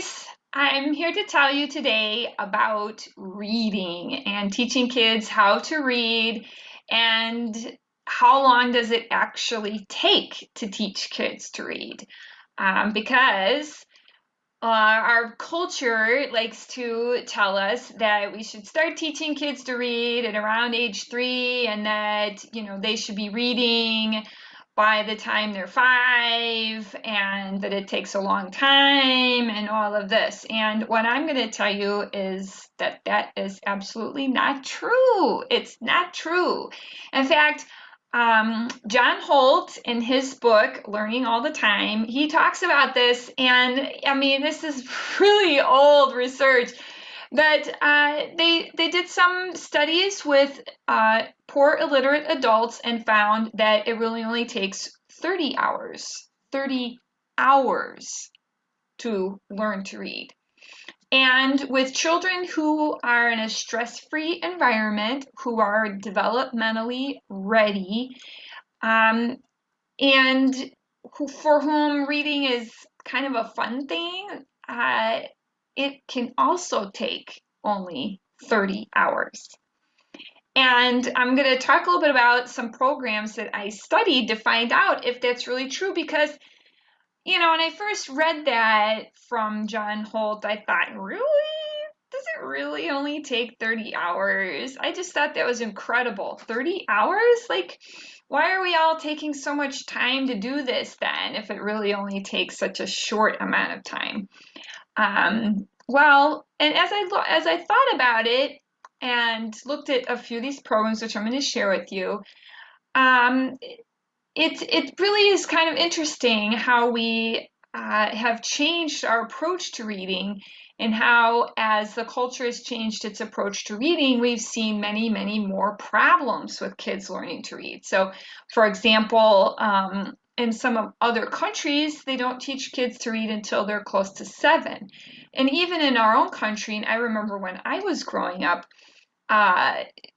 guys, I'm here to tell you today about reading and teaching kids how to read and how long does it actually take to teach kids to read. Because our culture likes to tell us that we should start teaching kids to read at around age 3 and that, they should be reading by the time they're 5 and that it takes a long time and all of this. And what I'm going to tell you is that that is absolutely not true. It's not true. In fact, John Holt, in his book, Learning All the Time, he talks about this. And I mean, this is really old research. But they did some studies with poor illiterate adults and found that it really only takes 30 hours to learn to read. And with children who are in a stress-free environment, who are developmentally ready, and for whom reading is kind of a fun thing, it can also take only 30 hours. And I'm going to talk a little bit about some programs that I studied to find out if that's really true because, when I first read that from John Holt, I thought, really? Does it really only take 30 hours? I just thought that was incredible. 30 hours? Like, why are we all taking so much time to do this then if it really only takes such a short amount of time? Well, and as I thought about it and looked at a few of these programs, which I'm going to share with you, um, it really is kind of interesting how we have changed our approach to reading and how, as the culture has changed its approach to reading, we've seen many, many more problems with kids learning to read. So, for example, in some other countries, they don't teach kids to read until they're close to 7. And even in our own country, and I remember when I was growing up,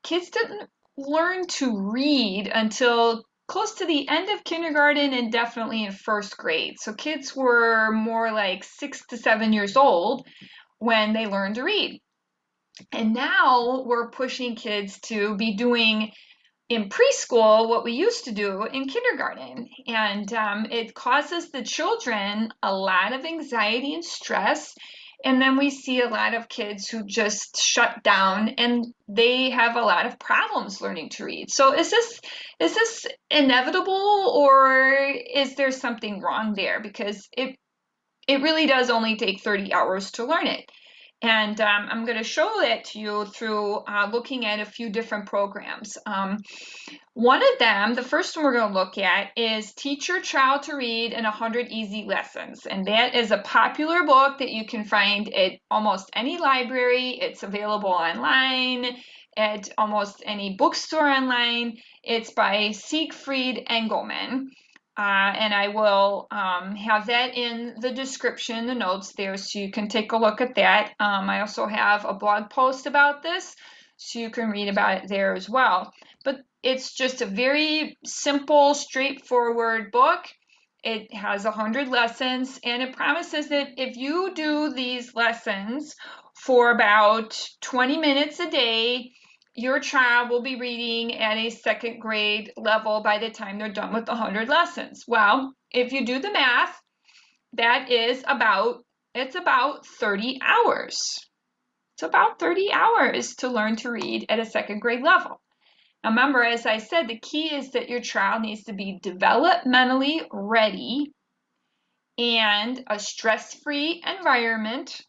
kids didn't learn to read until close to the end of kindergarten and definitely in first grade. So kids were more like 6 to 7 years old when they learned to read. And now we're pushing kids to be doing in preschool what we used to do in kindergarten. And it causes the children a lot of anxiety and stress. And then we see a lot of kids who just shut down and they have a lot of problems learning to read. So is this inevitable or is there something wrong there? Because it really does only take 30 hours to learn it. And I'm going to show that to you through looking at a few different programs. One of them, the first one we're going to look at, is Teach Your Child to Read in 100 Easy Lessons. And that is a popular book that you can find at almost any library. It's available online at almost any bookstore online. It's by Siegfried Engelmann. And I will have that in the description, the notes there, so you can take a look at that. I also have a blog post about this, so you can read about it there as well. But it's just a very simple, straightforward book. It has 100 lessons, and it promises that if you do these lessons for about 20 minutes a day, your child will be reading at a second grade level by the time they're done with 100 lessons. Well, if you do the math, that is it's about 30 hours. It's about 30 hours to learn to read at a second grade level. Now remember, as I said, the key is that your child needs to be developmentally ready and a stress-free environment,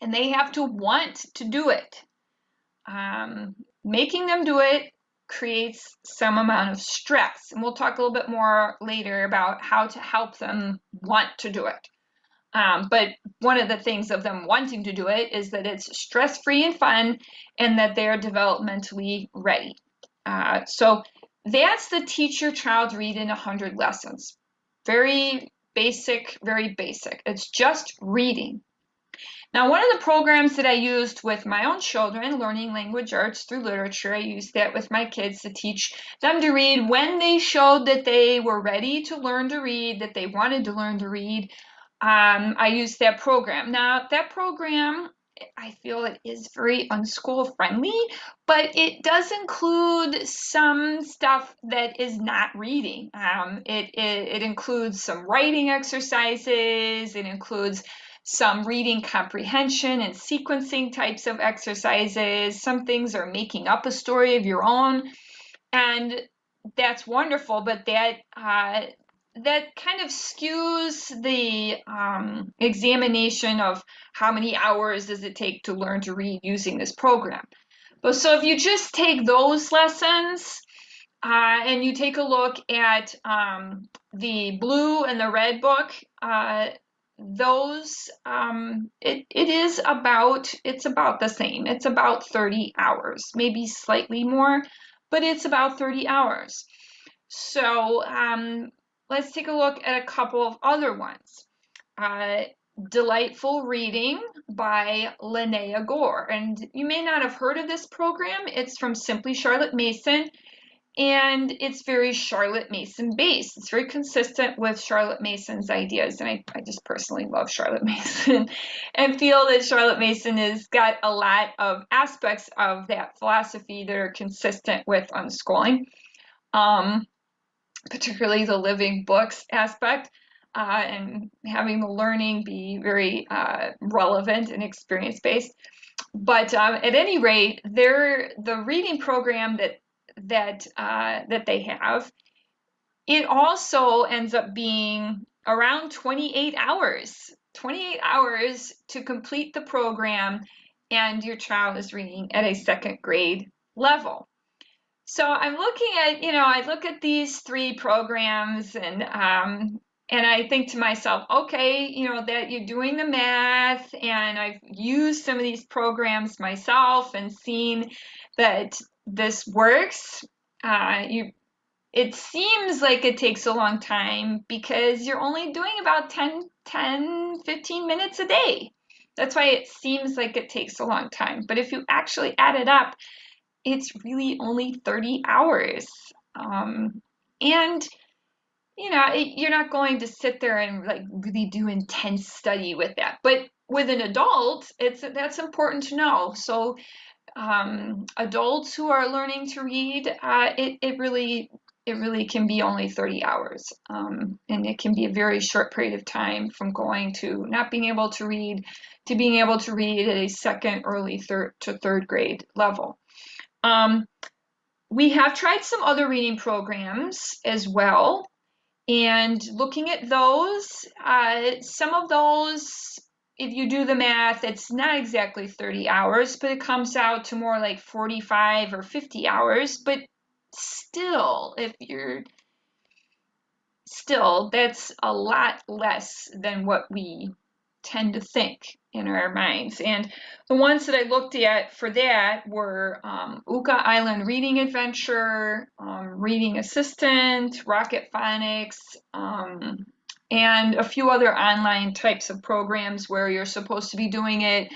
and they have to want to do it. Making them do it creates some amount of stress. And we'll talk a little bit more later about how to help them want to do it. But one of the things of them wanting to do it is that it's stress-free and fun and that they're developmentally ready. So that's the Teach Your Child Read in 100 Lessons. Very basic, very basic. It's just reading. Now, one of the programs that I used with my own children, learning language arts through literature, I used that with my kids to teach them to read when they showed that they were ready to learn to read, that they wanted to learn to read. I used that program. Now, that program, I feel it is very unschool friendly, but it does include some stuff that is not reading. It includes some writing exercises, it includes some reading comprehension and sequencing types of exercises. Some things are making up a story of your own, and that's wonderful, but that kind of skews the examination of how many hours does it take to learn to read using this program. But so if you just take those lessons and you take a look at the blue and the red book, those it's about the same. It's about 30 hours, maybe slightly more, but it's about 30 hours. So let's take a look at a couple of other ones. Uh, Delightful Reading by Linnea Gore. And you may not have heard of this program. It's from Simply Charlotte Mason, and it's very Charlotte Mason based. It's very consistent with Charlotte Mason's ideas, and I just personally love Charlotte Mason and feel that Charlotte Mason has got a lot of aspects of that philosophy that are consistent with unschooling, particularly the living books aspect. And having the learning be very relevant and experience-based. But at any rate, the reading program that they have, it also ends up being around 28 hours. 28 hours to complete the program, and your child is reading at a second grade level. So I'm looking at, I look at these three programs, and I think to myself, okay, that you're doing the math, and I've used some of these programs myself and seen that this works. It seems like it takes a long time because you're only doing about 15 minutes a day. That's why it seems like it takes a long time. But if you actually add it up, it's really only 30 hours. And you're not going to sit there and like really do intense study with that. But with an adult, that's important to know. So adults who are learning to read, it really can be only 30 hours. And it can be a very short period of time from going to not being able to read to being able to read at a second, early third grade level. We have tried some other reading programs as well. And looking at those, some of those, if you do the math, it's not exactly 30 hours, but it comes out to more like 45 or 50 hours. But still, that's a lot less than what we tend to think in our minds. And the ones that I looked at for that were Uka Island Reading Adventure, Reading Assistant, Rocket Phonics, and a few other online types of programs where you're supposed to be doing it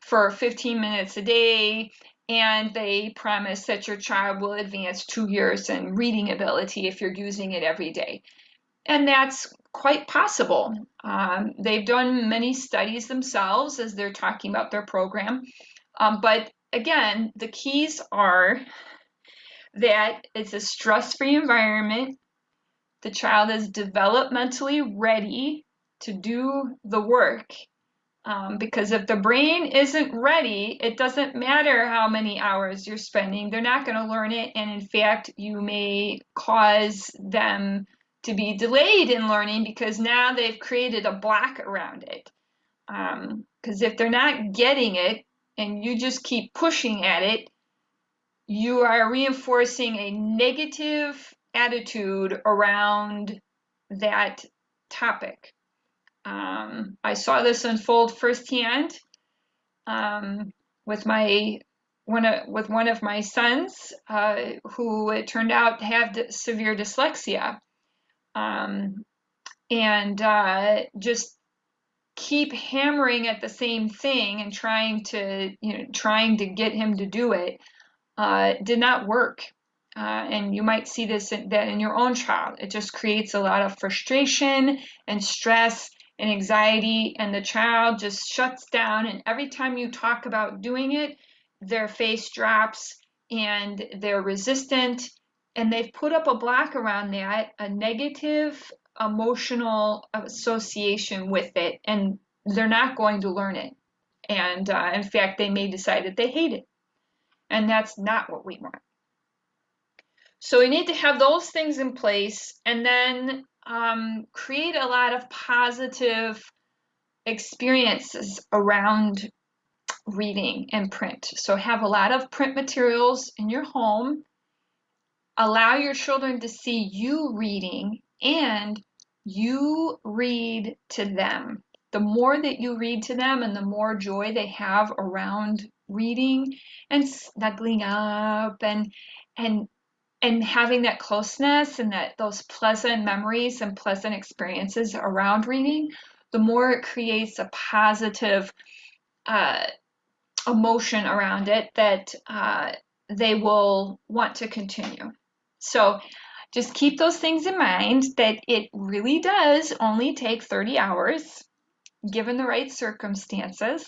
for 15 minutes a day, and they promise that your child will advance 2 years in reading ability if you're using it every day. And that's quite possible. They've done many studies themselves as they're talking about their program. But again, the keys are that it's a stress-free environment. The child is developmentally ready to do the work. Because if the brain isn't ready, it doesn't matter how many hours you're spending. They're not going to learn it. And in fact, you may cause them to be delayed in learning because now they've created a block around it. Because if they're not getting it and you just keep pushing at it, you are reinforcing a negative attitude around that topic. I saw this unfold firsthand with one of my sons, who it turned out to have severe dyslexia, and just keep hammering at the same thing and trying to get him to do it did not work. And you might see that in your own child. It just creates a lot of frustration and stress and anxiety, and the child just shuts down. And every time you talk about doing it, their face drops and they're resistant. And they've put up a block around that, a negative emotional association with it, and they're not going to learn it. And in fact, they may decide that they hate it. And that's not what we want. So we need to have those things in place, and then create a lot of positive experiences around reading and print. So have a lot of print materials in your home. Allow your children to see you reading, and you read to them. The more that you read to them and the more joy they have around reading and snuggling up and and having that closeness and that those pleasant memories and pleasant experiences around reading, the more it creates a positive uh, emotion around it that they will want to continue. So just keep those things in mind, that it really does only take 30 hours given the right circumstances,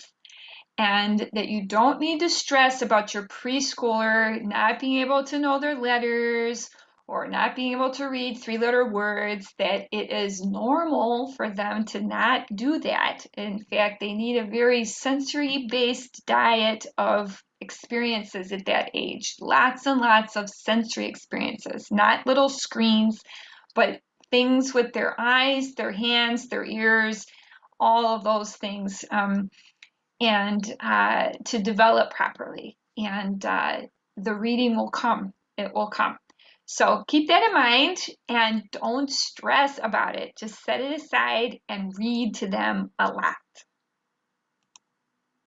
and that you don't need to stress about your preschooler not being able to know their letters or not being able to read three-letter words, that it is normal for them to not do that. In fact, they need a very sensory-based diet of experiences at that age. Lots and lots of sensory experiences, not little screens, but things with their eyes, their hands, their ears, all of those things. And to develop properly. And the reading will come. It will come. So keep that in mind and don't stress about it. Just set it aside and read to them a lot.